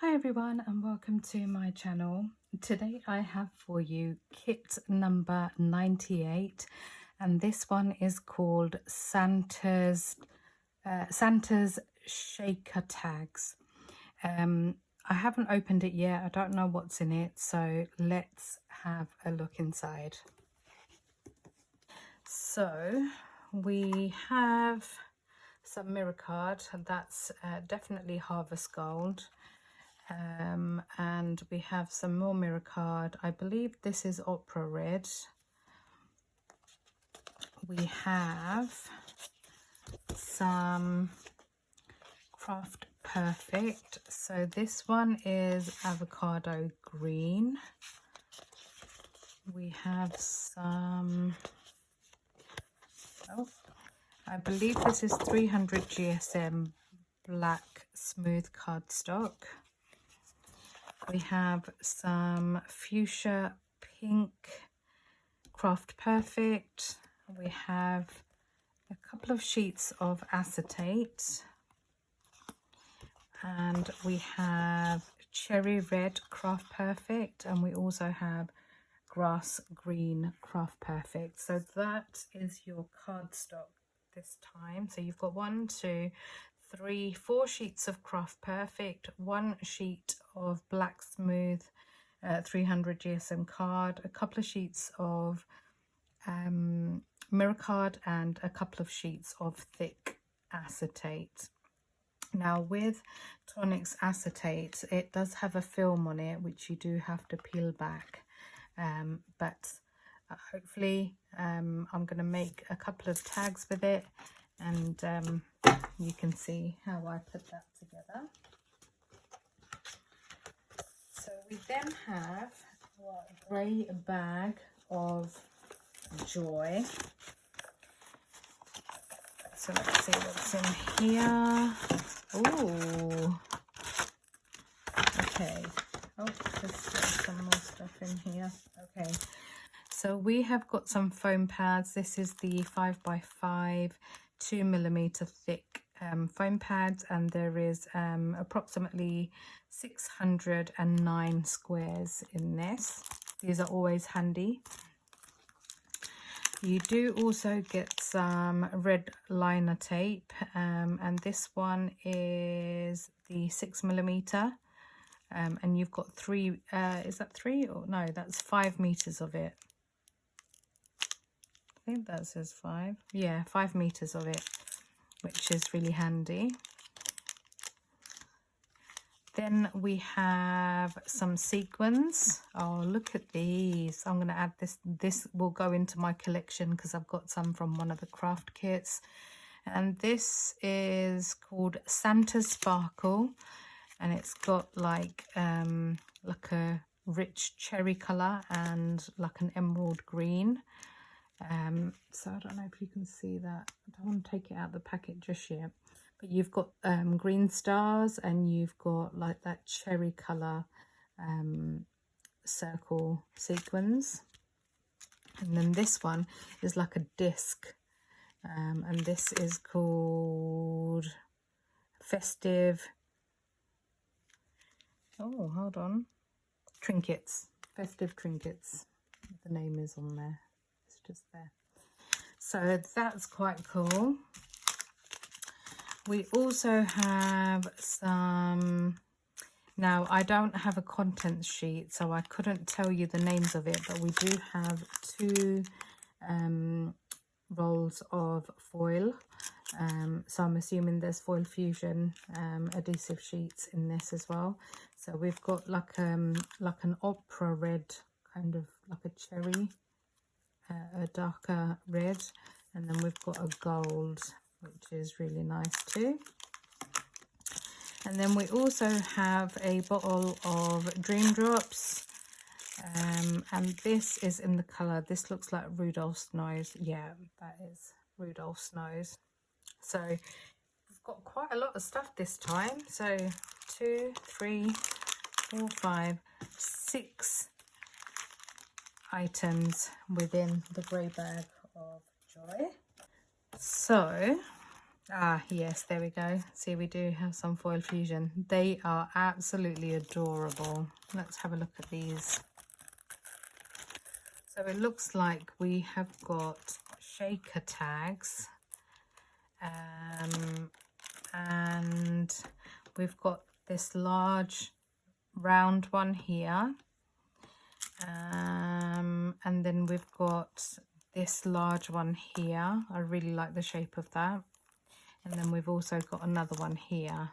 Hi everyone and welcome to my channel. Today I have for you kit number 98 and this one is called Santa's Shaker Tags. I haven't opened it yet. I don't know what's in it, so let's have a look inside. So we have some mirror card, that's definitely Harvest Gold. And we have some more mirror card. I believe this is Opera Red. We have some Craft Perfect. So this one is Avocado Green. We have some, I believe this is 300 GSM Black Smooth Cardstock. We have some Fuchsia Pink Craft Perfect. We have a couple of sheets of acetate. And we have Cherry Red Craft Perfect. And we also have Grass Green Craft Perfect. So that is your cardstock this time. So you've got 1, 2, 3, 4 sheets of Craft Perfect, 1 sheet of Black Smooth 300 GSM card, a couple of sheets of mirror card, and a couple of sheets of thick acetate. Now with Tonic's acetate, it does have a film on it which you do have to peel back, but hopefully I'm going to make a couple of tags with it, and you can see how I put that together. So we then have a grey bag of joy. So let's see what's in here. Ooh. Okay. Oh, there's some more stuff in here. Okay. So we have got some foam pads. This is the 5x5 2mm thick foam pads, and there is approximately 609 squares in this. These are always handy. You do also get some red liner tape, and this one is the 6mm, and you've got 3, is that 3 or no, that's 5 meters of it. I think that says 5. Yeah, 5 meters of it, which is really handy. Then we have some sequins. Oh, look at these. I'm going to add this. This will go into my collection because I've got some from one of the craft kits. And this is called Santa's Sparkle. And it's got like a rich cherry colour and like an emerald green. So I don't know if you can see that. I don't want to take it out of the packet just yet. But you've got green stars, and you've got like that cherry colour circle sequins. And then this one is like a disc, and this is called Festive. Oh, hold on. Trinkets. Festive Trinkets. The name is on there. It's just there. So that's quite cool. We also have some, now I don't have a contents sheet, so I couldn't tell you the names of it, but we do have 2 rolls of foil. So I'm assuming there's Foil Fusion adhesive sheets in this as well. So we've got like an opera red, kind of like a cherry, a darker red, and then we've got a gold, which is really nice too. And then we also have a bottle of Dream Drops, and this is in the colour, this looks like Rudolph's nose. Yeah, that is Rudolph's nose. So we've got quite a lot of stuff this time. So 2, 3, 4, 5, 6 items within the grey bag of joy. So Ah, yes, there we go. See, we do have some foil fusion. They are absolutely adorable. Let's have a look at these. So it looks like we have got shaker tags, and we've got this large round one here, and then we've got this large one here. I really like the shape of that. And then we've also got another one here,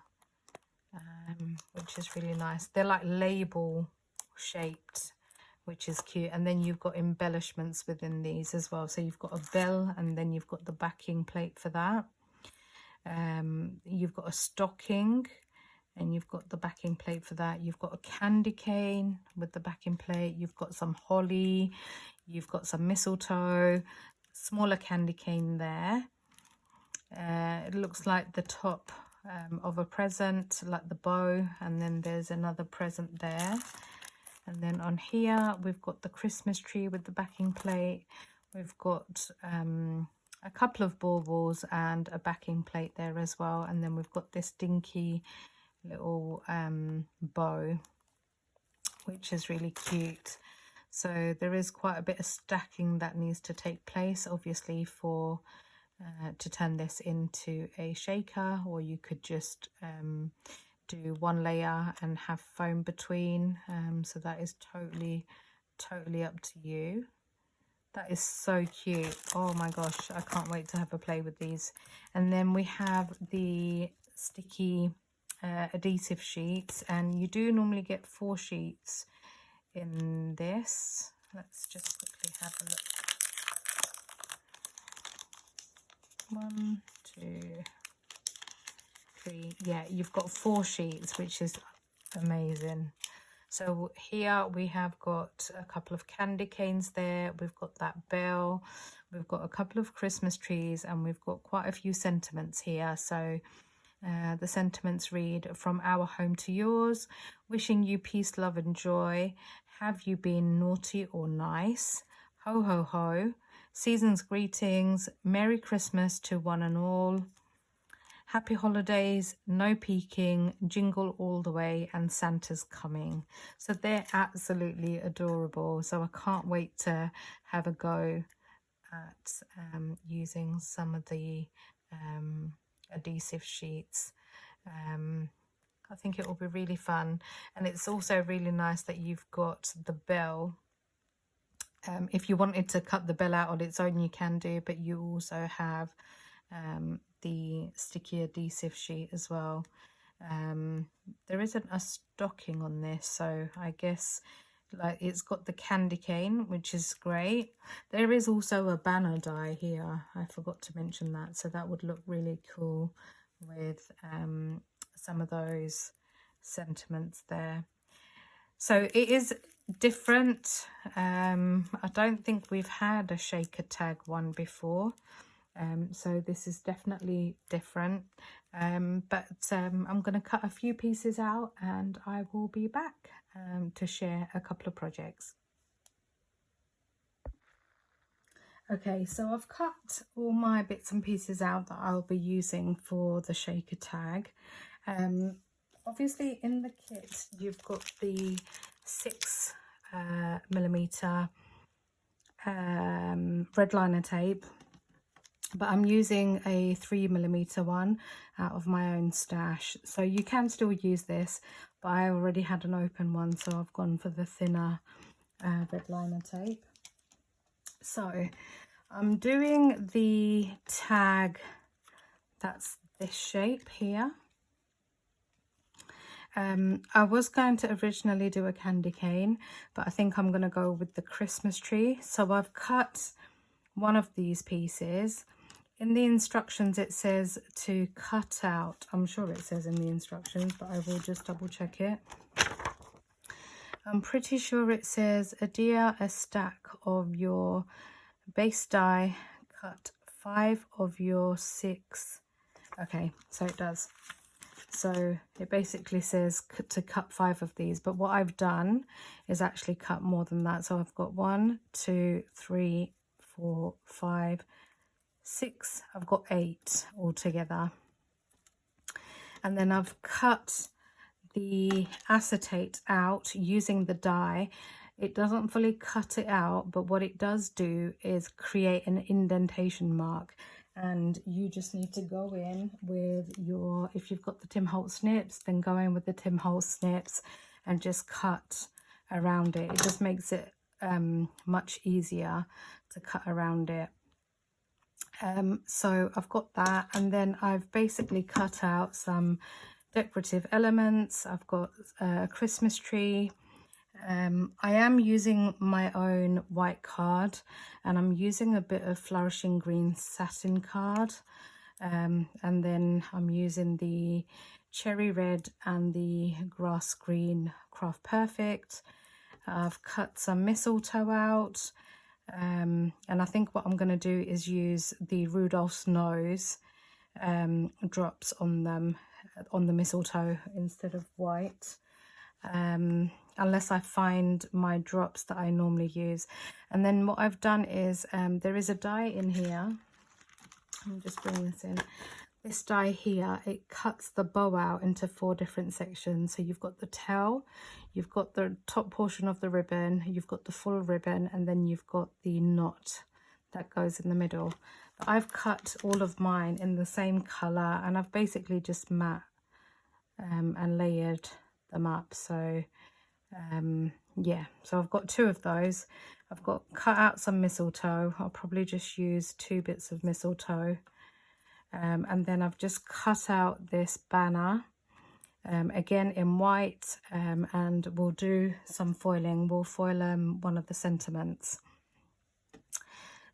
which is really nice. They're like label shaped, which is cute. And then you've got embellishments within these as well. So you've got a bell, and then you've got the backing plate for that. You've got a stocking, and you've got the backing plate for that. You've got a candy cane with the backing plate. You've got some holly. You've got some mistletoe, smaller candy cane there. It looks like the top of a present, like the bow, and then there's another present there. And then on here we've got the Christmas tree with the backing plate. We've got a couple of baubles and a backing plate there as well. And then we've got this dinky little bow, which is really cute. So there is quite a bit of stacking that needs to take place, obviously, for to turn this into a shaker, or you could just do one layer and have foam between. So that is totally up to you. That is so cute. Oh my gosh, I can't wait to have a play with these. And then we have the sticky adhesive sheets, and you do normally get 4 sheets in this. Let's just quickly have a look. 1, 2, 3. Yeah, you've got 4 sheets, which is amazing. So here we have got a couple of candy canes there. We've got that bell. We've got a couple of Christmas trees, and we've got quite a few sentiments here. So the sentiments read, from our home to yours, wishing you peace, love and joy. Have you been naughty or nice? Ho, ho, ho. Season's greetings. Merry Christmas to one and all. Happy holidays, no peeking, jingle all the way, and Santa's coming. So they're absolutely adorable. So I can't wait to have a go at using some of the adhesive sheets. I think it will be really fun. And it's also really nice that you've got the bell. If you wanted to cut the bell out on its own, you can do, but you also have the sticky adhesive sheet as well. There isn't a stocking on this, so I guess like it's got the candy cane, which is great. There is also a banner die here. I forgot to mention that, so that would look really cool with some of those sentiments there. So it is different. I don't think we've had a shaker tag one before. So this is definitely different. But I'm going to cut a few pieces out, and I will be back to share a couple of projects. Okay, so I've cut all my bits and pieces out that I'll be using for the shaker tag. Obviously in the kit you've got the 6mm red liner tape, but I'm using a 3mm one out of my own stash. So you can still use this, but I already had an open one, so I've gone for the thinner red liner tape. So I'm doing the tag that's this shape here. I was going to originally do a candy cane, but I think I'm going to go with the Christmas tree. So I've cut one of these pieces. In the instructions it says to cut out, I'm sure it says in the instructions, but I will just double check it. I'm pretty sure it says adhere a stack of your base die, cut 5 of your 6. Okay, so it does. So it basically says to cut 5 of these, but what I've done is actually cut more than that. So I've got 1, 2, 3, 4, 5, 6, I've got 8 altogether. And then I've cut the acetate out using the die. It doesn't fully cut it out, but what it does do is create an indentation mark. And you just need to go in with your, if you've got the Tim Holtz snips, then go in with the Tim Holtz snips and just cut around it. It just makes it much easier to cut around it. So I've got that, and then I've basically cut out some decorative elements. I've got a Christmas tree. I am using my own white card, and I'm using a bit of Flourishing green satin card, and then I'm using the cherry red and the grass green Craft Perfect. I've cut some mistletoe out, and I think what I'm going to do is use the Rudolph's nose drops on them, on the mistletoe, instead of white, unless I find my drops that I normally use. And then what I've done is there is a die in here. Let me just bring this in. This die here, it cuts the bow out into 4 different sections. So you've got the tail, you've got the top portion of the ribbon, you've got the full ribbon, and then you've got the knot that goes in the middle. But I've cut all of mine in the same colour, and I've basically just matte and layered them up. So yeah, so I've got 2 of those. I've got cut out some mistletoe. I'll probably just use 2 bits of mistletoe. And then I've just cut out this banner, again in white, and we'll do some foiling. We'll foil one of the sentiments.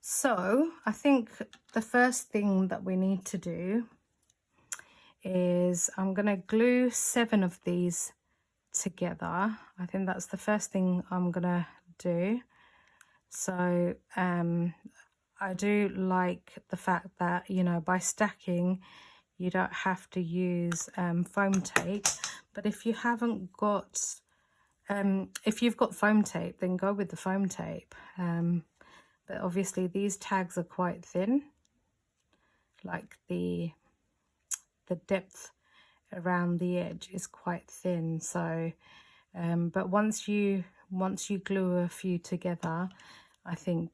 So I think the first thing that we need to do is I'm going to glue 7 of these together. I think that's the first thing I'm going to do. So I do like the fact that, you know, by stacking, you don't have to use foam tape. But if you haven't got, if you've got foam tape, then go with the foam tape. But obviously these tags are quite thin, like the depth around the edge is quite thin. So, but once you glue a few together, I think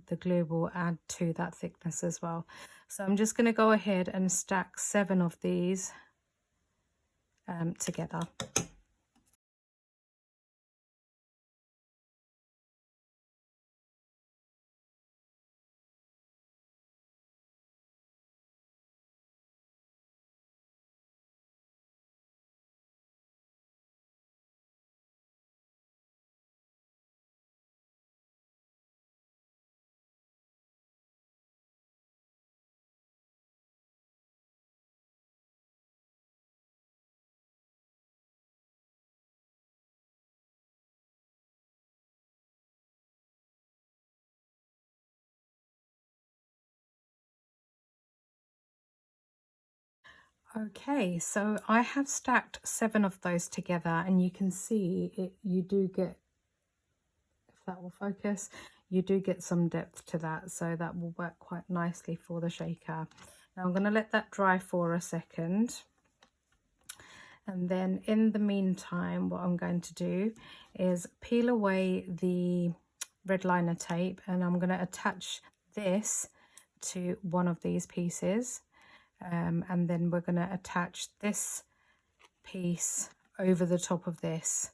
the glue will add to that thickness as well. So I'm just going to go ahead and stack 7 of these together. Okay, so I have stacked 7 of those together, and you can see it, you do get, if that will focus, you do get some depth to that, so that will work quite nicely for the shaker. Now I'm going to let that dry for a second, and then in the meantime what I'm going to do is peel away the red liner tape, and I'm going to attach this to one of these pieces. And then we're going to attach this piece over the top of this.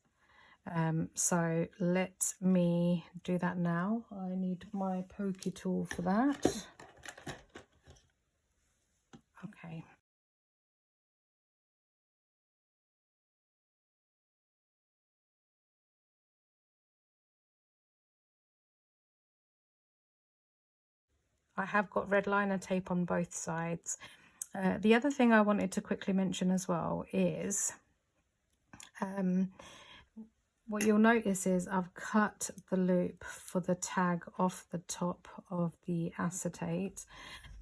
So let me do that now. I need my pokey tool for that. Okay. I have got red liner tape on both sides. The other thing I wanted to quickly mention as well is what you'll notice is I've cut the loop for the tag off the top of the acetate,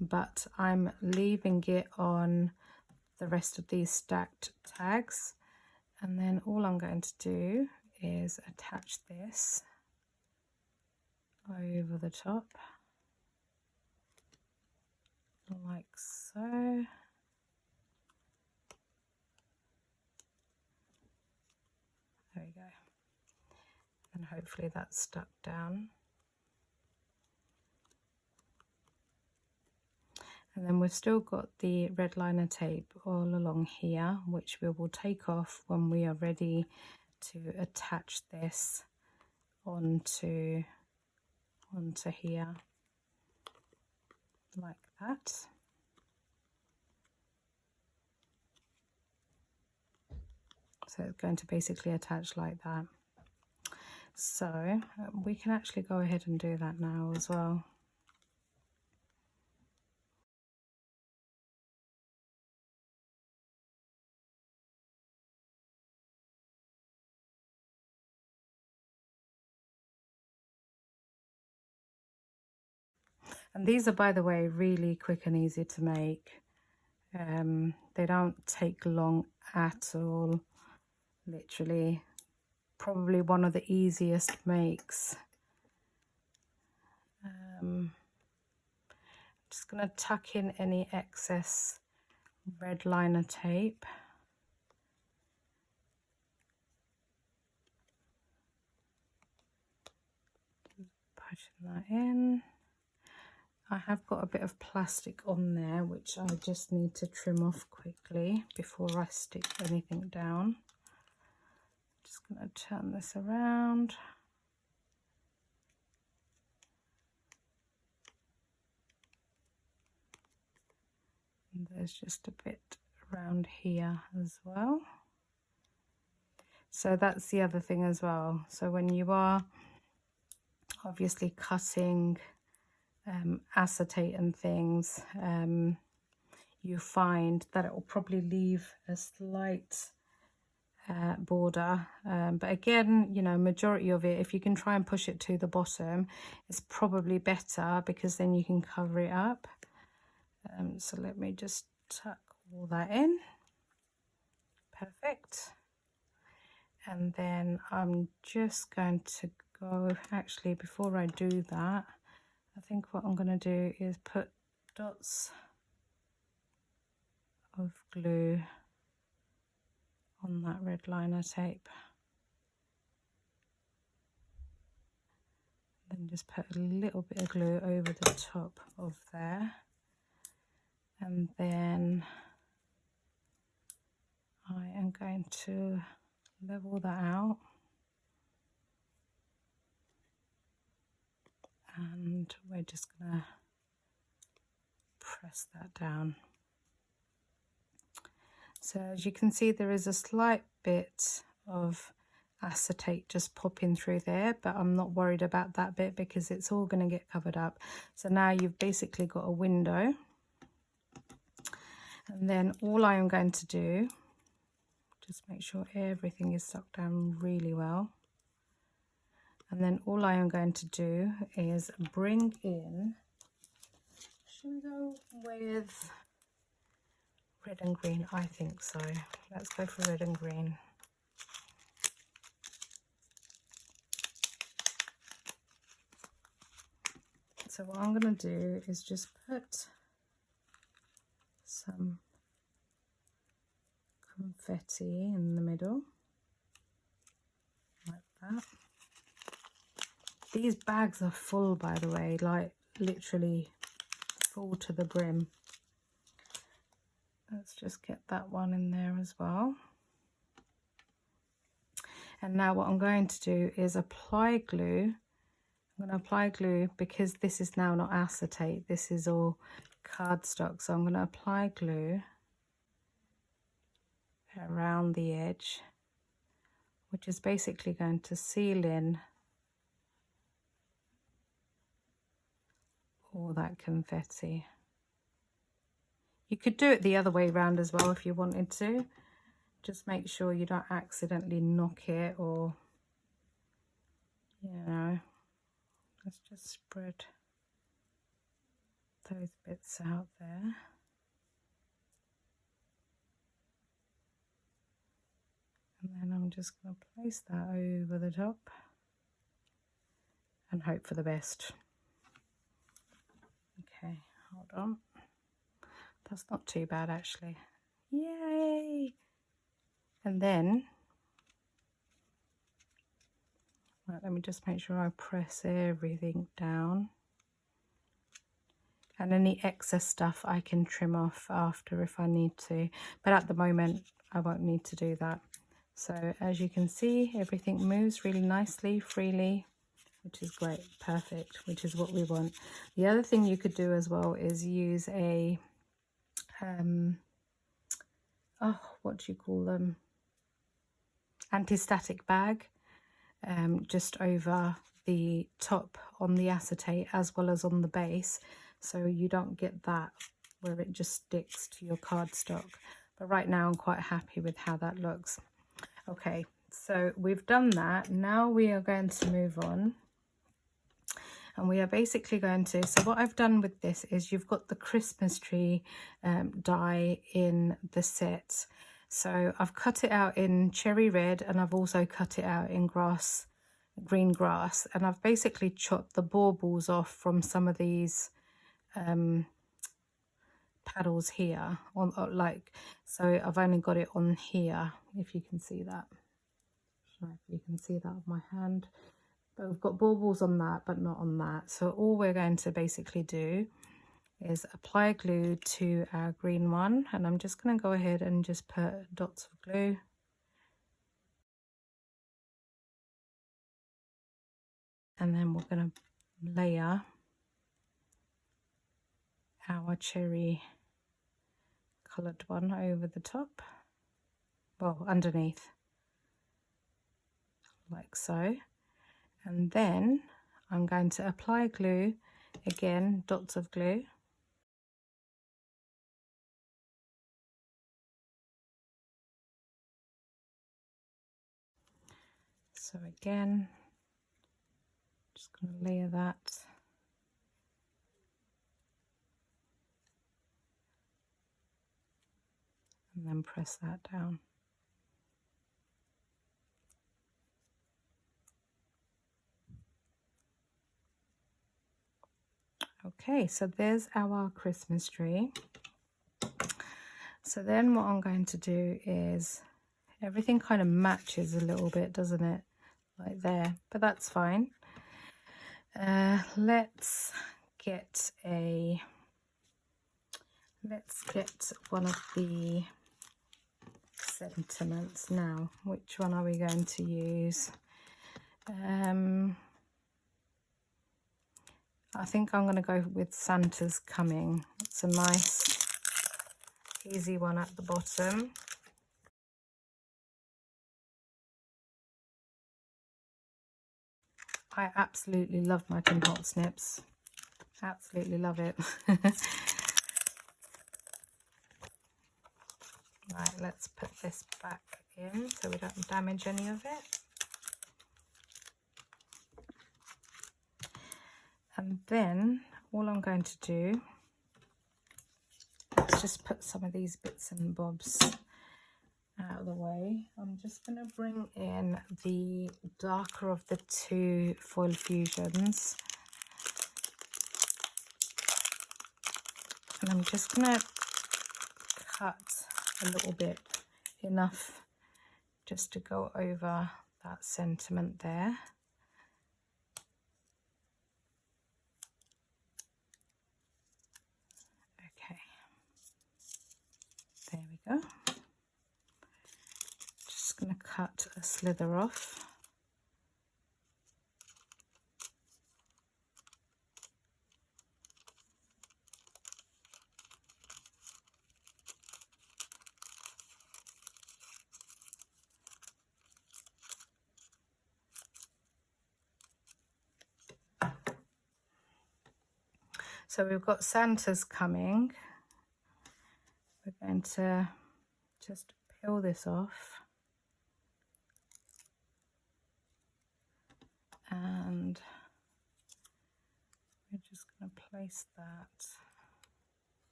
but I'm leaving it on the rest of these stacked tags. And then all I'm going to do is attach this over the top. like so. There we go. And hopefully that's stuck down. And then we've still got the red liner tape all along here, which we will take off when we are ready to attach this onto here, like that. So it's going to basically attach like that. So we can actually go ahead and do that now as well. And these are, by the way, really quick and easy to make. They don't take long at all. Literally, probably one of the easiest makes. Just going to tuck in any excess red liner tape. Pushing that in. I have got a bit of plastic on there, which I just need to trim off quickly before I stick anything down. Just going to turn this around. And there's just a bit around here as well. So that's the other thing as well. So when you are obviously cutting acetate and things, you find that it will probably leave a slight border, but again, you know, majority of it, if you can try and push it to the bottom, it's probably better because then you can cover it up. So let me just tuck all that in. Perfect. And then I'm just going to go, actually before I do that, I think what I'm going to do is put dots of glue on that red liner tape. Then just put a little bit of glue over the top of there. And then I am going to level that out. And we're just going to press that down. So as you can see, there is a slight bit of acetate just popping through there, but I'm not worried about that bit because it's all going to get covered up. So now you've basically got a window. And then all I am going to do, just make sure everything is stuck down really well. And then all I am going to do is bring in, should we go with red and green? I think so. Let's go for red and green. So what I'm going to do is just put some confetti in the middle, like that. These bags are full, by the way, like literally full to the brim. Let's just get that one in there as well. And now what I'm going to do is apply glue. I'm going to apply glue because this is now not acetate, this is all cardstock. So I'm going to apply glue around the edge, which is basically going to seal in all that confetti. You could do it the other way around as well if you wanted to. Just make sure you don't accidentally knock it, or, you know, let's just spread those bits out there. And then I'm just going to place that over the top and hope for the best. Okay, hold on. That's not too bad actually. Yay! And then, right, let me just make sure I press everything down. And any excess stuff I can trim off after if I need to. But at the moment, I won't need to do that. So as you can see, everything moves really nicely, freely, which is great, perfect, which is what we want. The other thing you could do as well is use a, what do you call them? Anti-static bag, just over the top on the acetate as well as on the base, so you don't get that where it just sticks to your cardstock. But right now I'm quite happy with how that looks. Okay, so we've done that. Now we are going to move on, and we are basically going to, so what I've done with this is you've got the Christmas tree die in the set. So I've cut it out in cherry red, and I've also cut it out in green grass, and I've basically chopped the baubles off from some of these paddles here on, like, so I've only got it on here, if you can see that. I don't know if you can see that on my hand, but we've got baubles on that but not on that. So all we're going to basically do is apply glue to our green one, and I'm just going to go ahead and just put dots of glue. And then we're going to layer our cherry coloured one over the top, well, underneath, like so. And then I'm going to apply glue again, dots of glue. So again, just going to layer that. And then press that down. Okay, so there's our Christmas tree. So then what I'm going to do is, everything kind of matches a little bit, doesn't it? Like there, but that's fine. Let's get one of the sentiments now. Which one are we going to use? I think I'm going to go with Santa's Coming. It's a nice easy one at the bottom. I absolutely love my Tim Hot Snips. Absolutely love it. Right, let's put this back in so we don't damage any of it. And then all I'm going to do, let's just put some of these bits and bobs out of the way. I'm just going to bring in the darker of the two foil fusions, and I'm just going to cut a little bit, enough just to go over that sentiment there. Okay, there we go. Just going to cut a slither off. So we've got Santa's Coming. We're going to just peel this off. And we're just going to place that.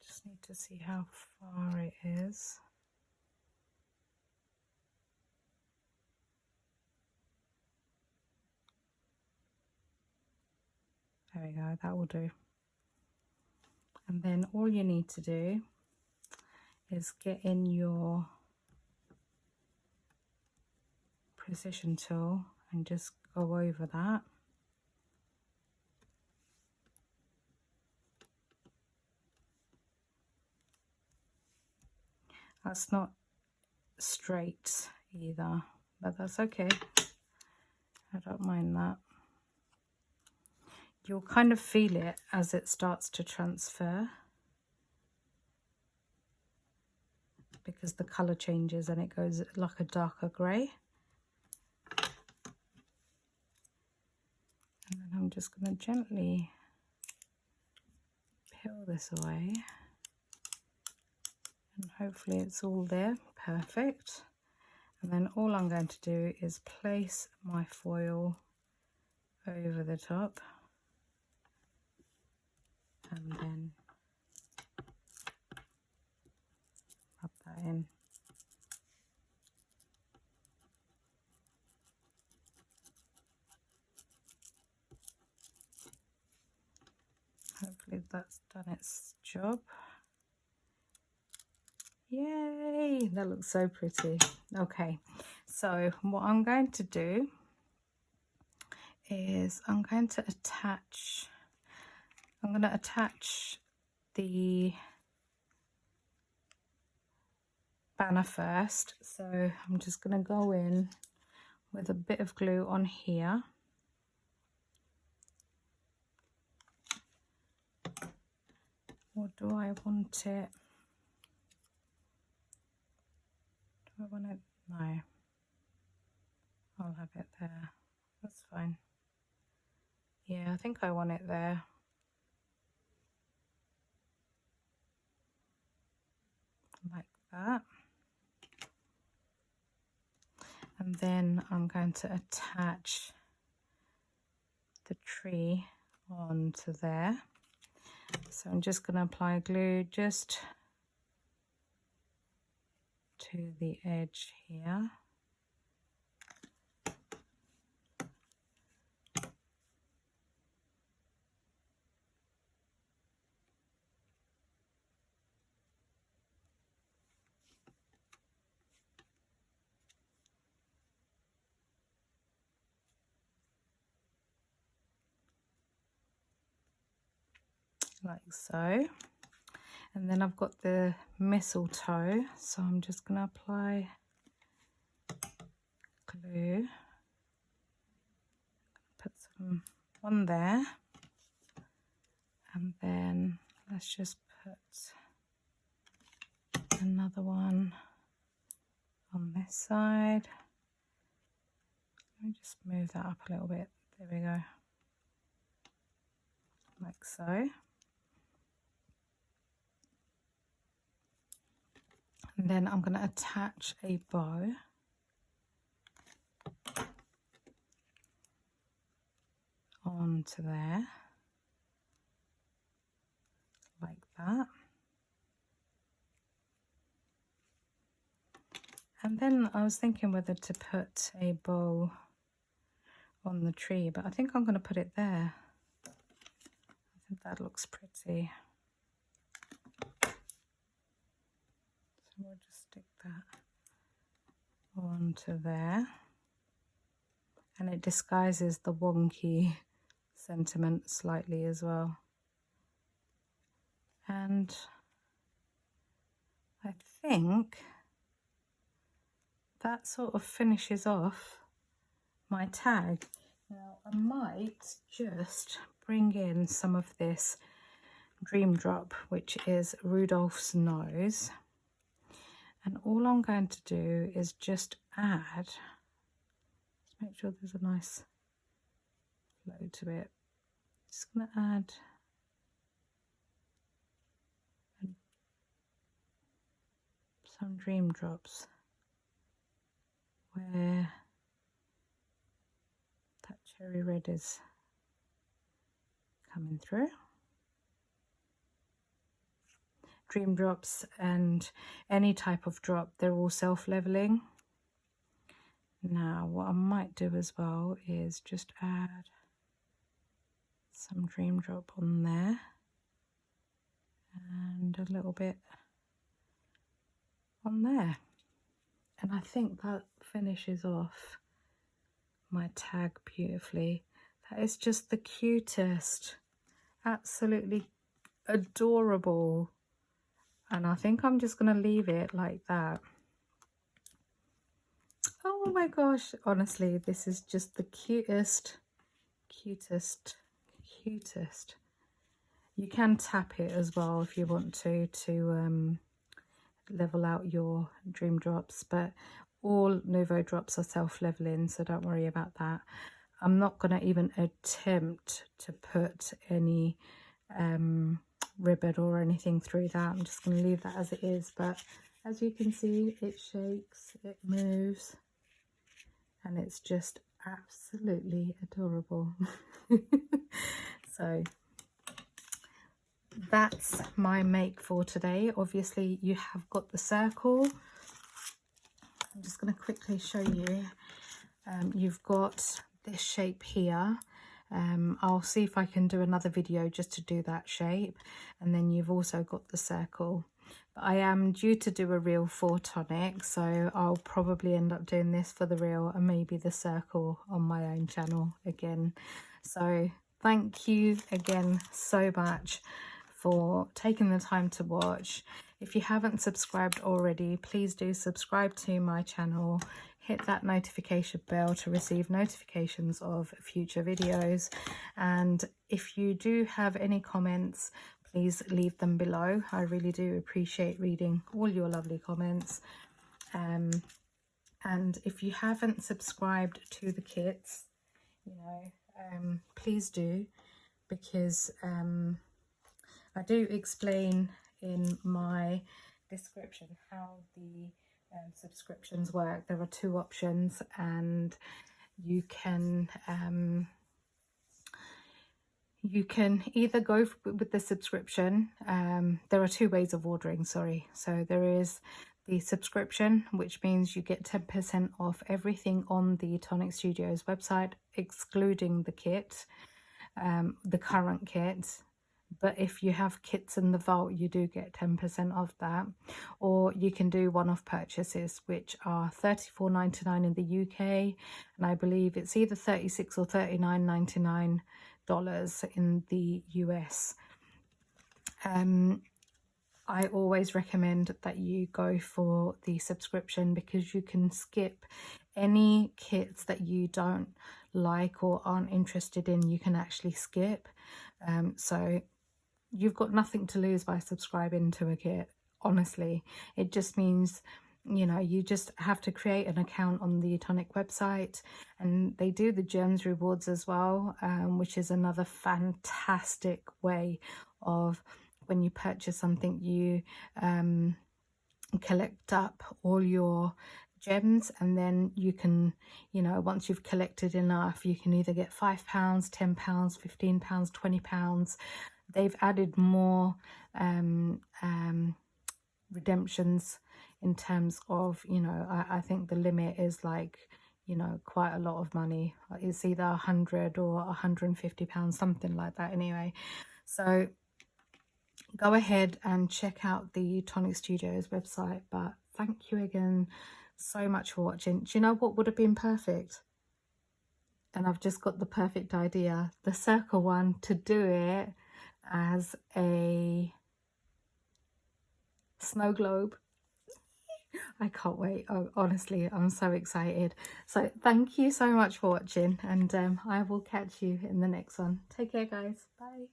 Just need to see how far it is. There we go, that will do. And then all you need to do is get in your precision tool and just go over that. That's not straight either, but that's okay. I don't mind that. You'll kind of feel it as it starts to transfer, because the colour changes and it goes like a darker grey. And then I'm just going to gently peel this away, and hopefully it's all there. Perfect. And then all I'm going to do is place my foil over the top, and then rub that in. Hopefully that's done its job. Yay, that looks so pretty. Okay, so what I'm going to do is I'm going to attach the banner first. So I'm just going to go in with a bit of glue on here. Or do I want it? Do I want it? No. I'll have it there. That's fine. Yeah, I think I want it there. Like that. And then I'm going to attach the tree onto there. So I'm just going to apply glue just to the edge here. Like so. And then I've got the mistletoe, so I'm just going to apply glue. Put some on there, and then let's just put another one on this side. Let me just move that up a little bit. There we go. Like so. And then I'm going to attach a bow onto there, like that. And then I was thinking whether to put a bow on the tree, but I think I'm going to put it there. I think that looks pretty. So we'll just stick that onto there. And it disguises the wonky sentiment slightly as well. And I think that sort of finishes off my tag. Now I might just bring in some of this Dream Drop, which is Rudolph's nose, and all I'm going to do is just add, let's make sure there's a nice flow to it. Just going to add some Dream Drops where that cherry red is coming through. Dream Drops and any type of drop, they're all self-leveling. Now what I might do as well is just add some Dream Drop on there, and a little bit on there. And I think that finishes off my tag beautifully. That is just the cutest, absolutely adorable. And I think I'm just going to leave it like that. Oh my gosh, honestly, this is just the cutest. You can tap it as well if you want to level out your dream drops, but all Nouveau drops are self-leveling, so don't worry about that. I'm not going to even attempt to put any ribbon or anything through that. I'm just going to leave that as it is, but as you can see, it shakes, it moves, and it's just absolutely adorable. So that's my make for today. Obviously you have got the circle. I'm just going to quickly show you. You've got this shape here. I'll see if I can do another video just to do that shape, and then you've also got the circle. But I am due to do a reel for Tonic, so I'll probably end up doing this for the reel and maybe the circle on my own channel again. So thank you again so much for taking the time to watch. If you haven't subscribed already, please do subscribe to my channel. Hit that notification bell to receive notifications of future videos. And if you do have any comments, please leave them below. I really do appreciate reading all your lovely comments. And if you haven't subscribed to the kits, you know, please do, because I do explain in my description how the subscriptions work. There are two options, and you can either go with the subscription. There are two ways of ordering, sorry. So there is the subscription, which means you get 10% off everything on the Tonic Studios website, excluding the kit, the current kit. But if you have kits in the vault, you do get 10% off that. Or you can do one-off purchases, which are $34.99 in the UK, and I believe it's either $36 or $39.99 in the US. I always recommend that you go for the subscription, because you can skip any kits that you don't like or aren't interested in. You can actually skip. So you've got nothing to lose by subscribing to a kit, honestly. It just means, you know, you just have to create an account on the Tonic website, and they do the gems rewards as well, which is another fantastic way of, when you purchase something, you collect up all your gems, and then you can, you know, once you've collected enough, you can either get £5, £10, £15, £20. They've added more redemptions in terms of, you know, I think the limit is like, you know, quite a lot of money. It's either £100 or £150, something like that anyway. So go ahead and check out the Tonic Studios website. But thank you again so much for watching. Do you know what would have been perfect? And I've just got the perfect idea. The circle one, to do it as a snow globe. I can't wait. Oh, honestly, I'm so excited. So thank you so much for watching, and I will catch you in the next one. Take care, guys. Bye.